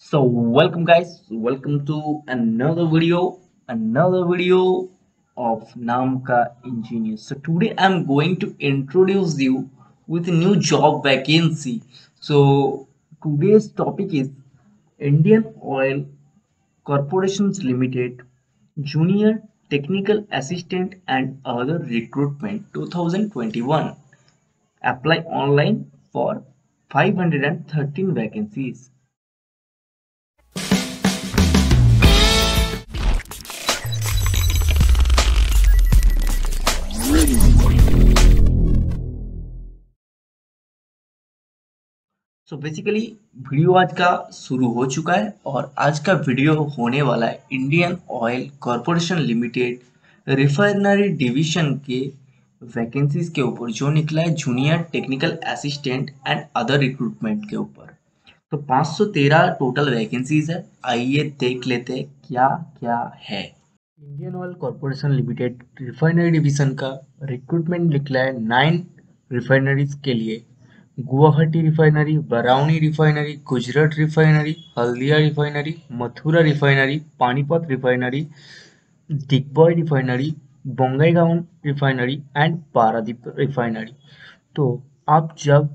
So welcome guys, welcome to another video of Namka Engineer. So today I'm going to introduce you with a new job vacancy. So today's topic is Indian Oil Corporations Limited Junior Technical Assistant and Other Recruitment 2021. Apply online for 513 vacancies. So basically video आज का शुरू हो चुका है और आज का video होने वाला है Indian Oil Corporation Limited refinery division के वैकेंसीज के ऊपर जो निकला है junior technical assistant and other recruitment के ऊपर। तो 513 टोटल वैकेंसीज है। आइए देख लेते हैं क्या क्या है। Indian Oil Corporation Limited refinery division का रिक्रूटमेंट निकला है 9 रिफाइनरीज के लिए। Guwahati refinery, Barauni refinery, Gujarat refinery, Haldia refinery, Mathura refinery, Panipat refinery, Digboi refinery, Bongaigaon refinery and Paradip refinery. तो आप जब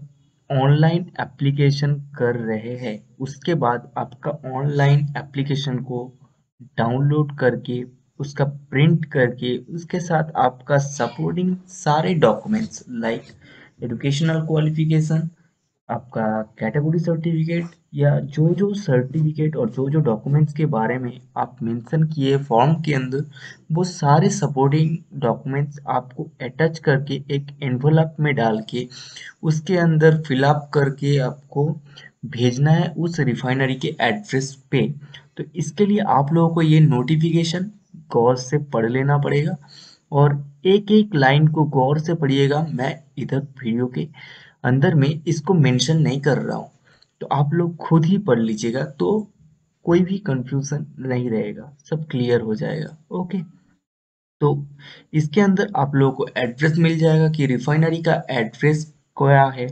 ऑनलाइन एप्लीकेशन कर रहे हैं उसके बाद आपका ऑनलाइन एप्लीकेशन को डाउनलोड करके उसका प्रिंट करके उसके साथ आपका सपोर्टिंग सारे डॉक्यूमेंट्स लाइक एजुकेशनल क्वालिफिकेशन, आपका कैटेगरी सर्टिफिकेट या जो जो सर्टिफिकेट और जो जो डॉक्यूमेंट्स के बारे में आप मेंशन किए फॉर्म के अंदर, वो सारे सपोर्टिंग डॉक्यूमेंट्स आपको अटैच करके एक एनवलप में डाल के उसके अंदर फिलअप करके आपको भेजना है उस रिफाइनरी के एड्रेस पे। तो इसके लिए आप लोगों को ये नोटिफिकेशन गौर से पढ़ लेना पड़ेगा और एक एक लाइन को गौर से पढ़िएगा। मैं इधर वीडियो के अंदर में इसको मेंशन नहीं कर रहा हूँ, तो आप लोग खुद ही पढ़ लीजिएगा तो कोई भी कंफ्यूजन नहीं रहेगा, सब क्लियर हो जाएगा। ओके, तो इसके अंदर आप लोगों को एड्रेस मिल जाएगा कि रिफाइनरी का एड्रेस क्या है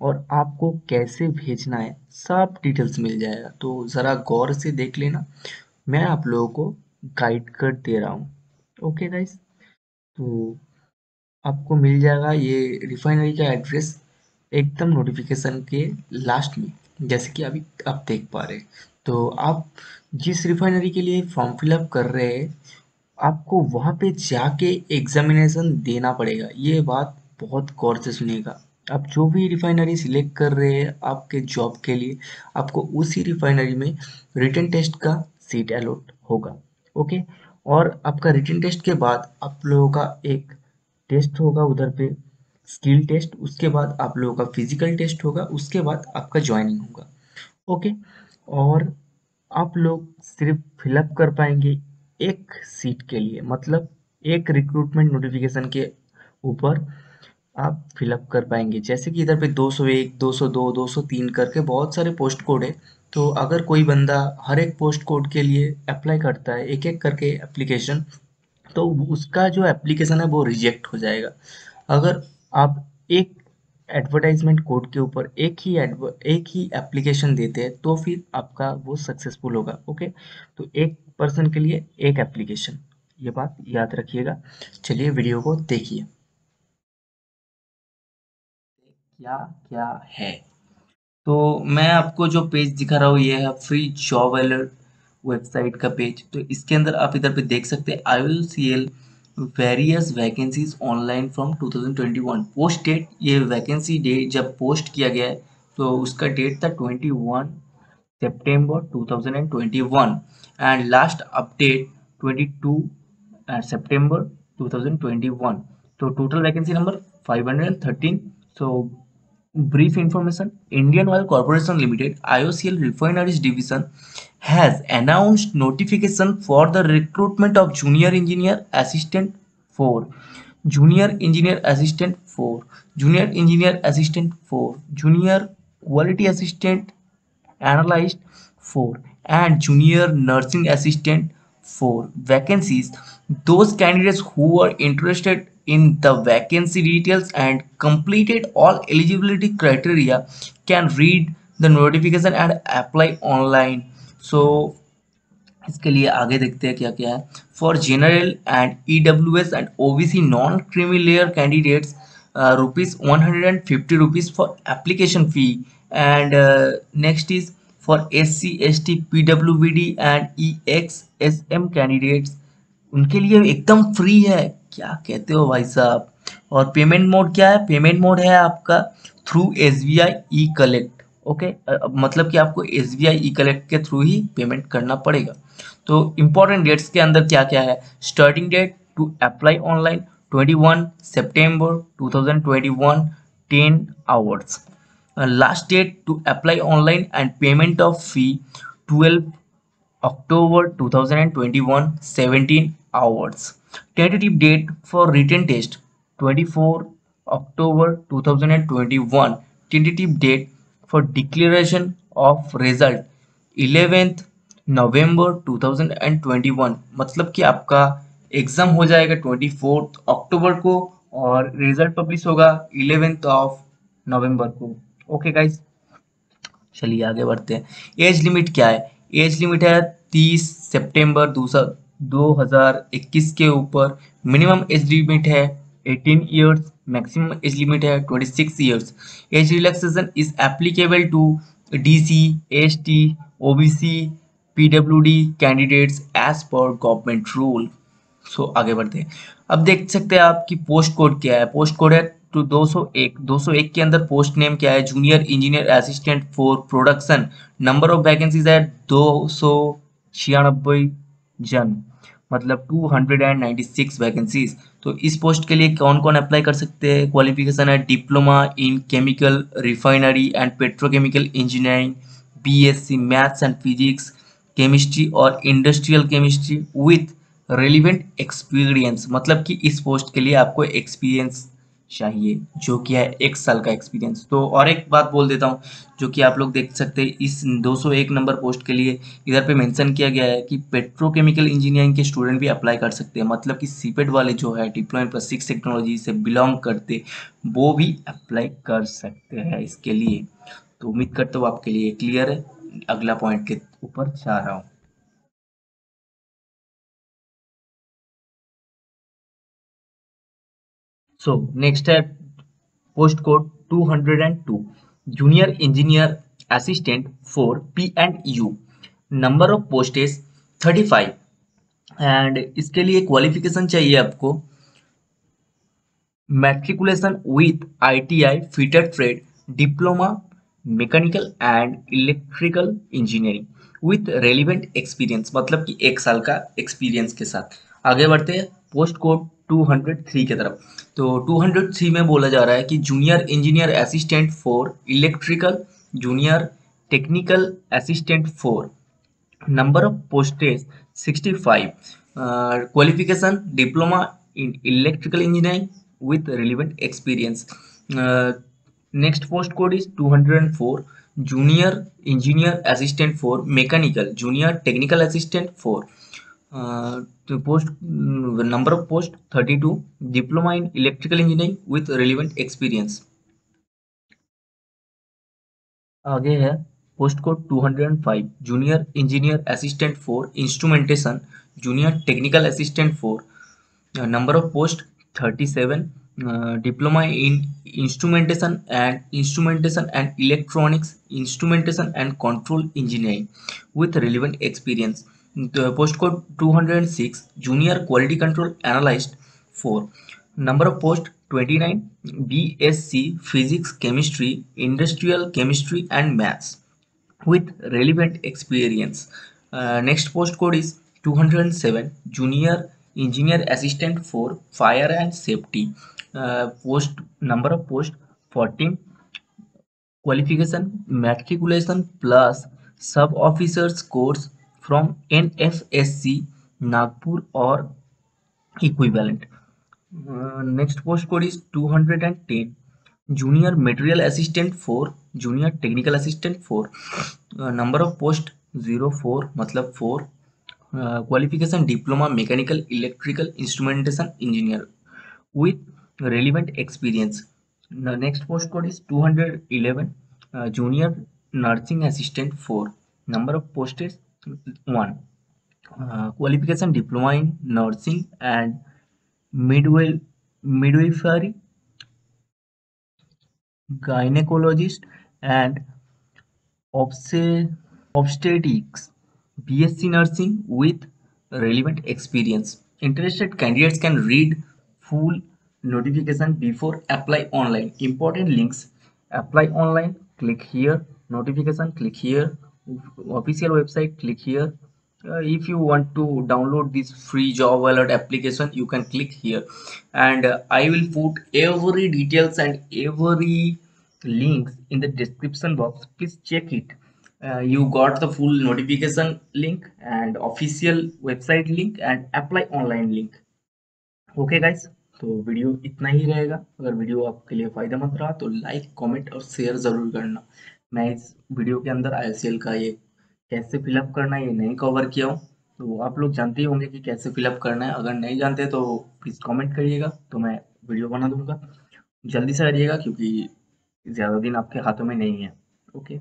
और आपको कैसे भेजना है, सब डिटेल्स मिल जाएगा। तो ज़रा गौर से देख लेना, मैं आप लोगों को गाइड कर दे रहा हूँ। ओके गाइस, तो आपको मिल जाएगा ये रिफाइनरी का एड्रेस एकदम नोटिफिकेशन के लास्ट में, जैसे कि अभी आप देख पा रहे हैं। तो आप जिस रिफाइनरी के लिए फॉर्म फिलअप कर रहे हैं आपको वहाँ पे जाके एग्जामिनेशन देना पड़ेगा। ये बात बहुत गौर से सुनिएगा। आप जो भी रिफाइनरी सिलेक्ट कर रहे हैं आपके जॉब के लिए, आपको उसी रिफाइनरी में रिटन टेस्ट का सीट अलॉट होगा। ओके, और आपका रिटन टेस्ट के बाद आप लोगों का एक टेस्ट होगा उधर पे, स्किल टेस्ट। उसके बाद आप लोगों का फिजिकल टेस्ट होगा, उसके बाद आपका ज्वाइनिंग होगा। ओके, और आप लोग सिर्फ फिलअप कर पाएंगे एक सीट के लिए, मतलब एक रिक्रूटमेंट नोटिफिकेशन के ऊपर आप फिलअप कर पाएंगे। जैसे कि इधर पे 201, 202, 203 करके बहुत सारे पोस्ट कोड है। तो अगर कोई बंदा हर एक पोस्ट कोड के लिए अप्लाई करता है एक एक करके एप्लीकेशन, तो उसका जो एप्लीकेशन है वो रिजेक्ट हो जाएगा। अगर आप एक एडवर्टाइजमेंट कोड के ऊपर एक ही एप्लीकेशन देते हैं तो फिर आपका वो सक्सेसफुल होगा। ओके, तो एक पर्सन के लिए एक एप्लीकेशन, ये बात याद रखिएगा। चलिए वीडियो को देखिए क्या क्या है। तो मैं आपको जो पेज दिखा रहा हूँ ये है फ्री जॉब अलर्ट वेबसाइट का पेज। तो इसके अंदर आप इधर पे देख सकते हैं IOCL various vacancies online from 2021 post date. ये वैकेंसी डेट जब पोस्ट किया गया है तो उसका डेट था 21 September 2021 and last update 22 September 2021। तो total vacancy number 513। So brief information: Indian Oil Corporation Limited IOCL Refineries Division has announced notification for the recruitment of junior engineer assistant 4, junior engineer assistant 4, junior engineer assistant 4, junior quality assistant analyst 4 and junior nursing assistant 4 vacancies. Those candidates who are interested in the vacancy details and completed all eligibility criteria can read the notification and apply online. So इसके लिए आगे देखते हैं क्या क्या है। For general and EWS and OBC non creamy layer candidates ₹150 for application fee. And next is for SC ST PWBD and EXSM candidates, उनके लिए एकदम फ्री है। क्या कहते हो भाई साहब। और पेमेंट मोड क्या है, पेमेंट मोड है आपका थ्रू SBI ई कलेक्ट। ओके, मतलब कि आपको SBI ई कलेक्ट के थ्रू ही पेमेंट करना पड़ेगा। तो इम्पोर्टेंट डेट्स के अंदर क्या क्या है। Starting date to apply online 21 सितंबर 2021 10 hours। Last date to apply online and payment of fee 12 October 2021 17 hours। Tentative date for written test 24 October 2021। Tentative date for declaration of result 11 November 2021। मतलब कि आपका exam हो जाएगा 24 अक्टूबर को और result publish होगा 11 नवंबर को। ओके गाइस, चलिए आगे बढ़ते हैं। एज लिमिट क्या है। एज लिमिट है 30 सितंबर 2021 के ऊपर। मिनिमम एज लिमिट है 18 ईयर्स, मैक्सिमम एज लिमिट है 26 years. Age relaxation is applicable to DC ST OBC PWD candidates as per government rule. So आगे बढ़ते हैं। अब देख सकते हैं आप कि पोस्ट कोड क्या है। पोस्ट कोड है टू 201 के अंदर पोस्ट नेम क्या है, junior engineer assistant for production. Number of vacancies है 296 जन, मतलब 296 वैकेंसीज। तो इस पोस्ट के लिए कौन कौन अप्लाई कर सकते हैं। क्वालिफिकेशन है diploma in chemical refinery and petrochemical engineering, BSc maths and physics, chemistry or industrial chemistry with relevant experience. मतलब कि इस पोस्ट के लिए आपको एक्सपीरियंस चाहिए, जो कि है 1 साल का एक्सपीरियंस। तो और एक बात बोल देता हूँ, जो कि आप लोग देख सकते हैं इस 201 नंबर पोस्ट के लिए इधर पे मेंशन किया गया है कि पेट्रोकेमिकल इंजीनियरिंग के स्टूडेंट भी अप्लाई कर सकते हैं। मतलब कि सीपेट वाले जो है डिप्लोमा इन प्लास्टिक्स टेक्नोलॉजी से बिलोंग करते, वो भी अप्लाई कर सकते हैं इसके लिए। तो उम्मीद करता हूँ आपके लिए क्लियर है। अगला पॉइंट के ऊपर जा रहा हूँ। सो नेक्स्ट है post code 202 junior engineer assistant for P&U। Number of post is 35। And इसके लिए क्वालिफिकेशन चाहिए आपको matriculation with ITI fitter trade, diploma mechanical and electrical engineering with relevant experience, मतलब कि 1 साल का एक्सपीरियंस के साथ। आगे बढ़ते हैं पोस्ट कोड 203 की तरफ। तो 203 में बोला जा रहा है कि junior engineer assistant for electrical, junior technical assistant for. Number of postage 65। Qualification diploma in electrical engineering with relevant experience। Uh, Next post code is 204 junior engineer assistant for mechanical, junior technical assistant for। The post number of post 32 diploma in electrical engineering with relevant experience। आगे है post code 205 junior engineer assistant for instrumentation, junior technical assistant for. Number of post 37। Diploma in instrumentation and electronics, instrumentation and control engineering with relevant experience. Post code 206 junior quality control analyst for. Number of post 29 BSc Physics Chemistry Industrial Chemistry and Maths with relevant experience। Next post code is 207 Junior Engineer Assistant for Fire and Safety। Post number of post 14। Qualification matriculation plus sub officers course from NFSC Nagpur or equivalent। Next post code is 210 junior material assistant for, junior technical assistant for। Number of post 04 मतलब 4। Qualification diploma mechanical electrical instrumentation engineer with relevant experience। The next post code is 211 junior nursing assistant 4. Number of posts 1. Qualification diploma in nursing and midwifery, gynecologist and obstetrics, BSc nursing with relevant experience. Interested candidates can read full notification before apply online. Important links: apply online, click here; notification, click here; official website, click here. If you want to download this free job alert application, you can click here, and I will put every details and every links in the description box. Please check it. You got the full notification link and official website link and apply online link. Okay guys, तो video इतना ही रहेगा। अगर video आपके लिए फायदेमंद रहा तो like comment और शेयर जरूर करना। मैं इस वीडियो के अंदर आईएसएल का ये कैसे फिलअप करना है ये नहीं कवर किया हूँ, तो आप लोग जानते ही होंगे कि कैसे फिलअप करना है। अगर नहीं जानते तो प्लीज़ कमेंट करिएगा, तो मैं वीडियो बना दूंगा। जल्दी से करिएगा क्योंकि ज़्यादा दिन आपके हाथों में नहीं है। ओके।